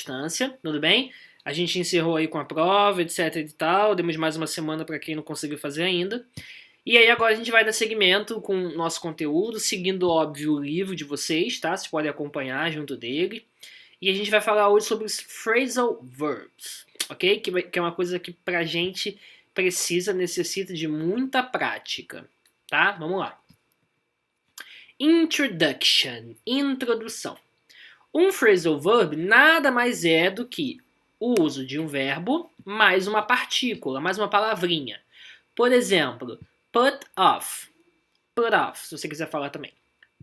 distância, tudo bem? A gente encerrou aí com a prova, etc e tal, demos mais uma semana para quem não conseguiu fazer ainda. E aí agora a gente vai dar seguimento com o nosso conteúdo, seguindo, óbvio, o livro de vocês, tá? Vocês podem acompanhar junto dele. E a gente vai falar hoje sobre os phrasal verbs, ok? Que é uma coisa que pra gente necessita de muita prática, tá? Vamos lá. Introduction, introdução. Um phrasal verb nada mais é do que o uso de um verbo mais uma partícula, mais uma palavrinha. Por exemplo, put off, se você quiser falar também.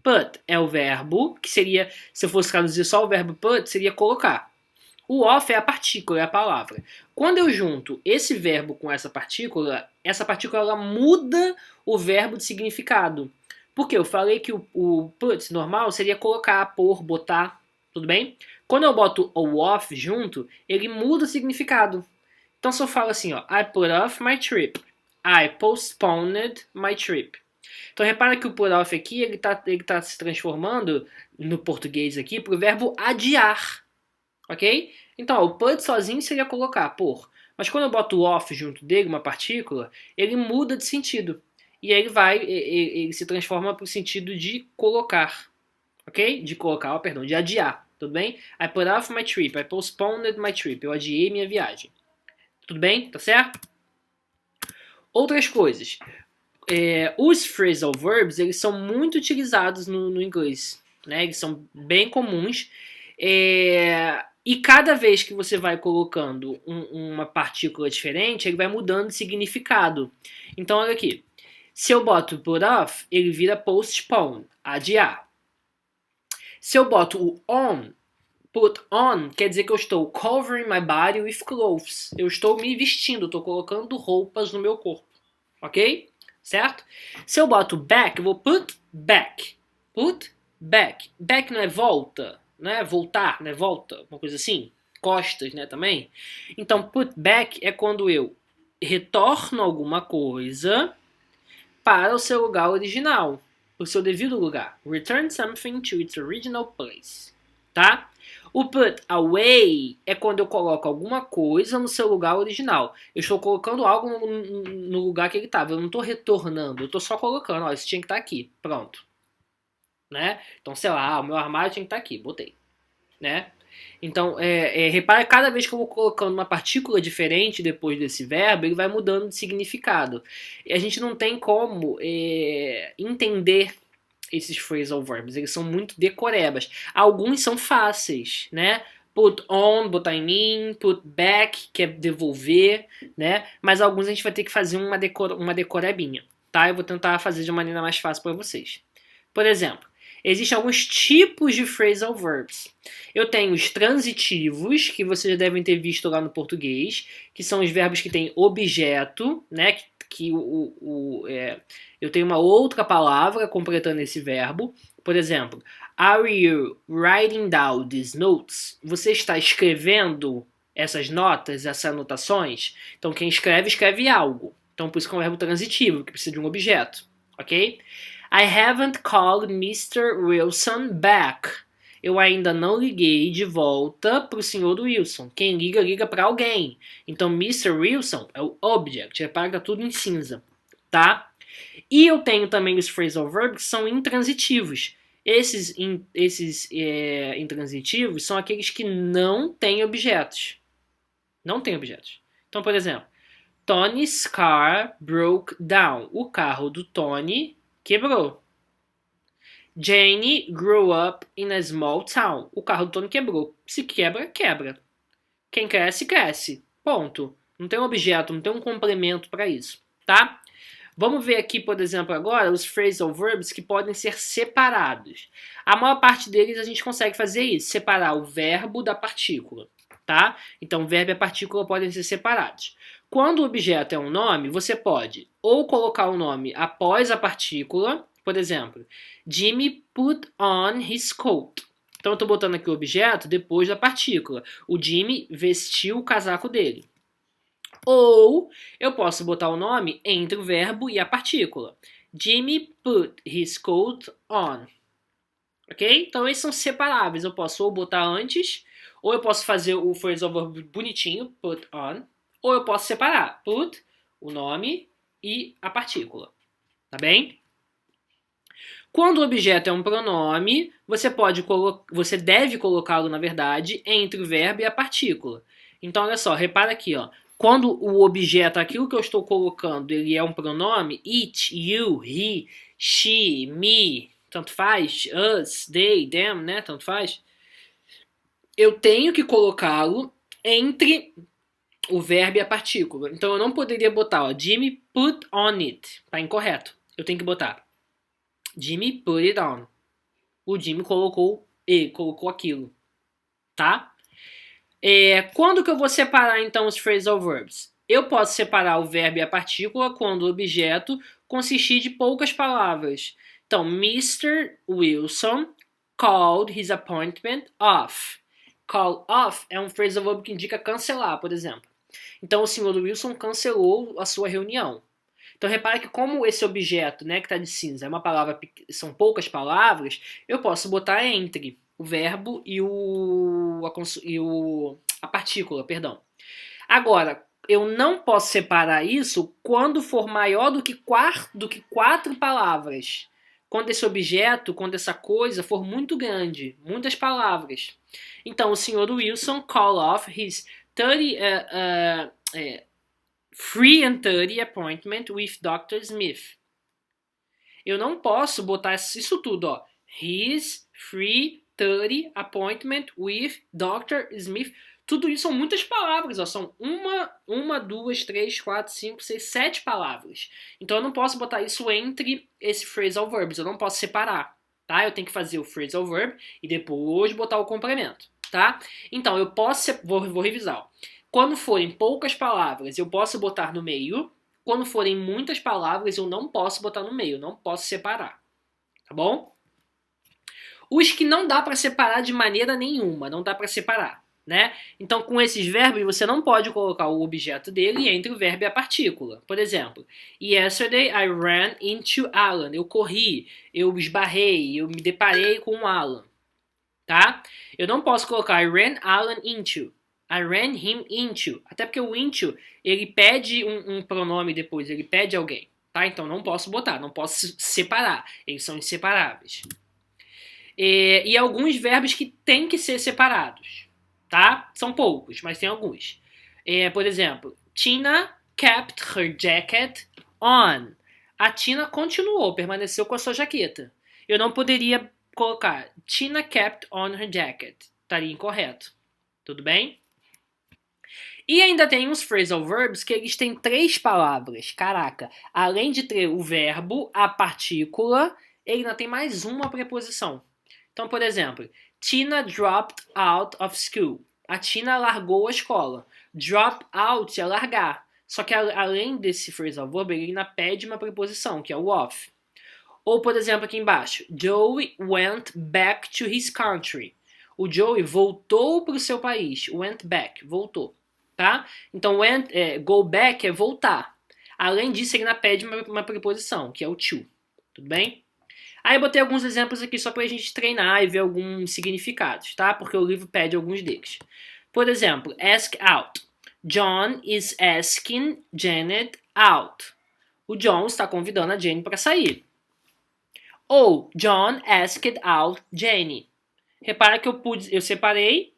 Put é o verbo, que seria, se eu fosse traduzir só o verbo put, seria colocar. O off é a partícula, é a palavra. Quando eu junto esse verbo com essa partícula ela muda o verbo de significado. Porque eu falei que o put normal seria colocar, pôr, botar, tudo bem? Quando eu boto o off junto, ele muda o significado. Então se eu falo assim, ó, I put off my trip. I postponed my trip. Então repara que o put off aqui, ele tá se transformando no português aqui para o verbo adiar. Ok? Então, ó, o put sozinho seria colocar, pôr. Mas quando eu boto o off junto dele, uma partícula, ele muda de sentido. E aí ele se transforma para o sentido de colocar. Ok? De colocar, perdão, de adiar. Tudo bem? I put off my trip. I postponed my trip. Eu adiei minha viagem. Tudo bem? Tá certo? Outras coisas. Os phrasal verbs, eles são muito utilizados no inglês, né? Eles são bem comuns. E cada vez que você vai colocando uma partícula diferente, ele vai mudando de significado. Então, olha aqui. Se eu boto put off, ele vira postpone, adiar. Se eu boto o on, put on, quer dizer que eu estou covering my body with clothes. Eu estou me vestindo, estou colocando roupas no meu corpo. Ok? Certo? Se eu boto back, eu vou put back. Put back. Back não é volta, né? Voltar, né? Volta, uma coisa assim. Costas, né? Também. Então, put back é quando eu retorno alguma coisa para o seu lugar original, o seu devido lugar. Return something to its original place. Tá? O put away é quando eu coloco alguma coisa no seu lugar original. Eu estou colocando algo no lugar que ele estava. Eu não estou retornando. Eu estou só colocando. Ó, isso tinha que estar aqui. Pronto. Né? Então, sei lá, o meu armário tinha que estar aqui. Botei. Né? Então, repara, cada vez que eu vou colocando uma partícula diferente depois desse verbo, ele vai mudando de significado. E a gente não tem como entender esses phrasal verbs, eles são muito decorebas. Alguns são fáceis, né? Put on, botar em mim, put back, que é devolver, né? Mas alguns a gente vai ter que fazer uma decorebinha, tá? Eu vou tentar fazer de maneira mais fácil para vocês. Por exemplo, existem alguns tipos de phrasal verbs. Eu tenho os transitivos, que vocês já devem ter visto lá no português, que são os verbos que têm objeto, né? Eu tenho uma outra palavra completando esse verbo. Por exemplo, are you writing down these notes? Você está escrevendo essas notas, essas anotações? Então, quem escreve, escreve algo. Então, por isso que é um verbo transitivo, que precisa de um objeto. Ok? I haven't called Mr. Wilson back. Eu ainda não liguei de volta para o Sr. Wilson. Quem liga, liga para alguém. Então, Mr. Wilson é o object. Repara que tá tudo em cinza. Tá? E eu tenho também os phrasal verbs que são intransitivos. Esses intransitivos são aqueles que não têm objetos. Não têm objetos. Então, por exemplo, Tony's car broke down. O carro do Tony quebrou. Jane grew up in a small town. O carro do Tony quebrou. Se quebra, quebra. Quem cresce, cresce. Ponto. Não tem um objeto, não tem um complemento para isso, tá? Vamos ver aqui, por exemplo, agora os phrasal verbs que podem ser separados. A maior parte deles a gente consegue fazer isso, separar o verbo da partícula, tá? Então, o verbo e a partícula podem ser separados. Quando o objeto é um nome, você pode ou colocar o nome após a partícula. Por exemplo, Jimmy put on his coat. Então eu estou botando aqui o objeto depois da partícula. O Jimmy vestiu o casaco dele. Ou eu posso botar o nome entre o verbo e a partícula. Jimmy put his coat on. Ok? Então esses são separáveis. Eu posso ou botar antes Ou eu posso fazer o phrasal verb bonitinho, put on, ou eu posso separar, put, o nome e a partícula. Tá bem? Quando o objeto é um pronome, você deve colocá-lo, na verdade, entre o verbo e a partícula. Então, olha só, repara aqui, ó. Quando o objeto, aquilo que eu estou colocando, ele é um pronome, it, you, he, she, me, tanto faz, us, they, them, né, tanto faz, eu tenho que colocá-lo entre o verbo e a partícula. Então, eu não poderia botar, ó, Jimmy put on it. Tá incorreto. Eu tenho que botar Jimmy put it on. O Jimmy colocou aquilo, tá? Quando que eu vou separar, então, os phrasal verbs? Eu posso separar o verbo e a partícula quando o objeto consistir de poucas palavras. Então, Mr. Wilson called his appointment off. Call off é um phrasal verb que indica cancelar, por exemplo. Então, o senhor Wilson cancelou a sua reunião. Então, repara que como esse objeto, né, que está de cinza, é uma palavra, são poucas palavras, eu posso botar entre o verbo e a partícula, perdão. Agora, eu não posso separar isso quando for maior do que 4 palavras. Quando esse objeto, quando essa coisa for muito grande, muitas palavras. Então, o senhor Wilson call off his 3:30 appointment with Dr. Smith. Eu não posso botar isso tudo, ó. His 3:30 appointment with Dr. Smith. Tudo isso são muitas palavras, ó. São uma, 2, 3, 4, 5, 6, 7 palavras. Então eu não posso botar isso entre esse phrasal verbs. Eu não posso separar, tá? Eu tenho que fazer o phrasal verb e depois botar o complemento, tá? Então eu posso... Vou revisar, ó. Quando forem poucas palavras, eu posso botar no meio. Quando forem muitas palavras, eu não posso botar no meio. Não posso separar. Tá bom? Os que não dá para separar de maneira nenhuma. Não dá para separar, né? Então, com esses verbos, você não pode colocar o objeto dele entre o verbo e a partícula. Por exemplo, yesterday I ran into Alan. Eu corri, eu esbarrei, eu me deparei com Alan. Tá? Eu não posso colocar I ran Alan into. I ran him into. Até porque o into, ele pede um pronome depois, ele pede alguém. Tá? Então não posso botar, não posso separar. Eles são inseparáveis. E alguns verbos que têm que ser separados. Tá? São poucos, mas tem alguns. Por exemplo, Tina kept her jacket on. A Tina continuou, permaneceu com a sua jaqueta. Eu não poderia colocar Tina kept on her jacket. Estaria incorreto. Tudo bem? E ainda tem os phrasal verbs que eles têm 3 palavras. Caraca, além de ter o verbo, a partícula, ele ainda tem mais uma preposição. Então, por exemplo, Tina dropped out of school. A Tina largou a escola. Drop out é largar. Só que além desse phrasal verb, ele ainda pede uma preposição, que é o off. Ou, por exemplo, aqui embaixo, Joey went back to his country. O Joey voltou para o seu país. Went back, voltou. Tá? Então, go back é voltar. Além disso, ele ainda pede uma preposição, que é o to. Tudo bem? Aí eu botei alguns exemplos aqui só pra gente treinar e ver alguns significados, tá? Porque o livro pede alguns deles. Por exemplo, ask out. John is asking Janet out. O John está convidando a Jane para sair. Ou John asked out Jane. Repara que eu separei,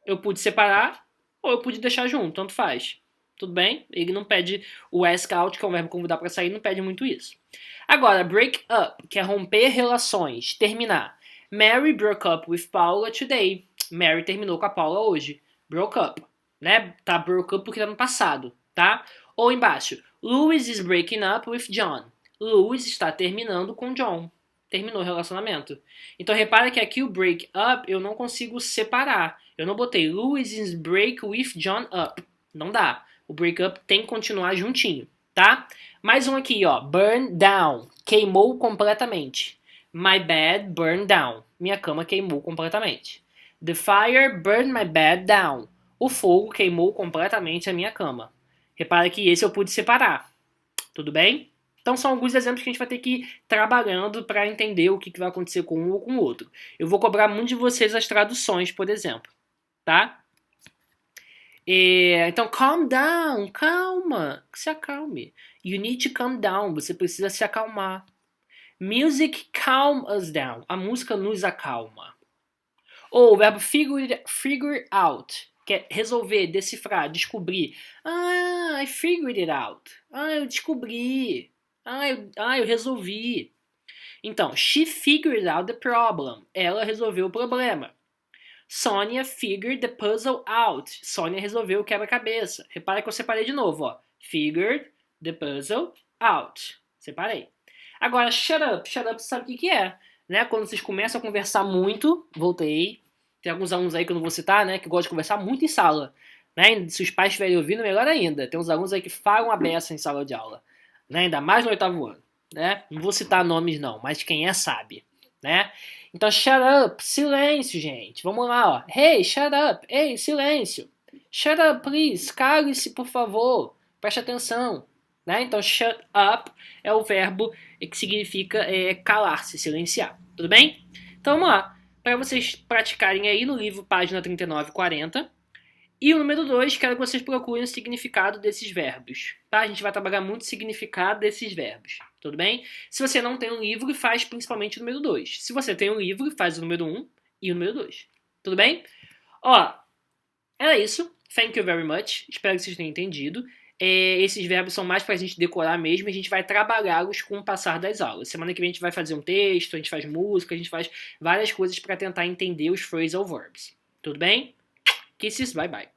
eu pude separar, ou eu pude deixar junto, tanto faz. Tudo bem? Ele não pede o ask out, que é um verbo convidar para sair, não pede muito isso. Agora, break up, que é romper relações, terminar. Mary broke up with Paula today. Mary terminou com a Paula hoje. Broke up, né? Tá broke up porque tá no passado, tá? Ou embaixo, Louis is breaking up with John. Louis está terminando com John. Terminou o relacionamento. Então repara que aqui o break up eu não consigo separar. Eu não botei Louis is break with John up. Não dá. O break up tem que continuar juntinho, tá? Mais um aqui, ó. Burn down. Queimou completamente. My bed burned down. Minha cama queimou completamente. The fire burned my bed down. O fogo queimou completamente a minha cama. Repara que esse eu pude separar. Tudo bem? Então são alguns exemplos que a gente vai ter que ir trabalhando para entender o que vai acontecer com um ou com o outro. Eu vou cobrar muito de vocês as traduções, por exemplo. tá? Então, calm down, calma, se acalme. You need to calm down, você precisa se acalmar. Music calm us down, a música nos acalma. Ou o verbo figure out, que é resolver, decifrar, descobrir. I figured it out. Eu descobri. Eu resolvi. Então, she figured out the problem. Ela resolveu o problema. Sonia figured the puzzle out. Sonia resolveu o quebra-cabeça. Repara que eu separei de novo, ó. Figured the puzzle out. Separei. Agora, shut up. Shut up, sabe o que é? Né? Quando vocês começam a conversar muito, voltei. Tem alguns alunos aí que eu não vou citar, né? Que gostam de conversar muito em sala. Né? Se os pais estiverem ouvindo, melhor ainda. Tem uns alunos aí que falam a beça em sala de aula. Né? Ainda mais no 8º ano. Né? Não vou citar nomes não, mas quem é sabe. Né? Então, shut up, silêncio, gente. Vamos lá, ó. Hey, shut up. Ei, silêncio. Shut up, please. Cale-se, por favor. Preste atenção. Né? Então, shut up é o verbo que significa calar-se, silenciar. Tudo bem? Então, vamos lá. Para vocês praticarem aí no livro, página 39 e 40. E o número 2, quero que vocês procurem o significado desses verbos. Tá? A gente vai trabalhar muito o significado desses verbos. Tudo bem? Se você não tem um livro, faz principalmente o número 2. Se você tem um livro, faz o número 1 e o número 2. Tudo bem? Ó, era isso. Thank you very much. Espero que vocês tenham entendido. Esses verbos são mais pra gente decorar mesmo e a gente vai trabalhá-los com o passar das aulas. Semana que vem a gente vai fazer um texto, a gente faz música, a gente faz várias coisas para tentar entender os phrasal verbs. Tudo bem? Kisses, bye bye.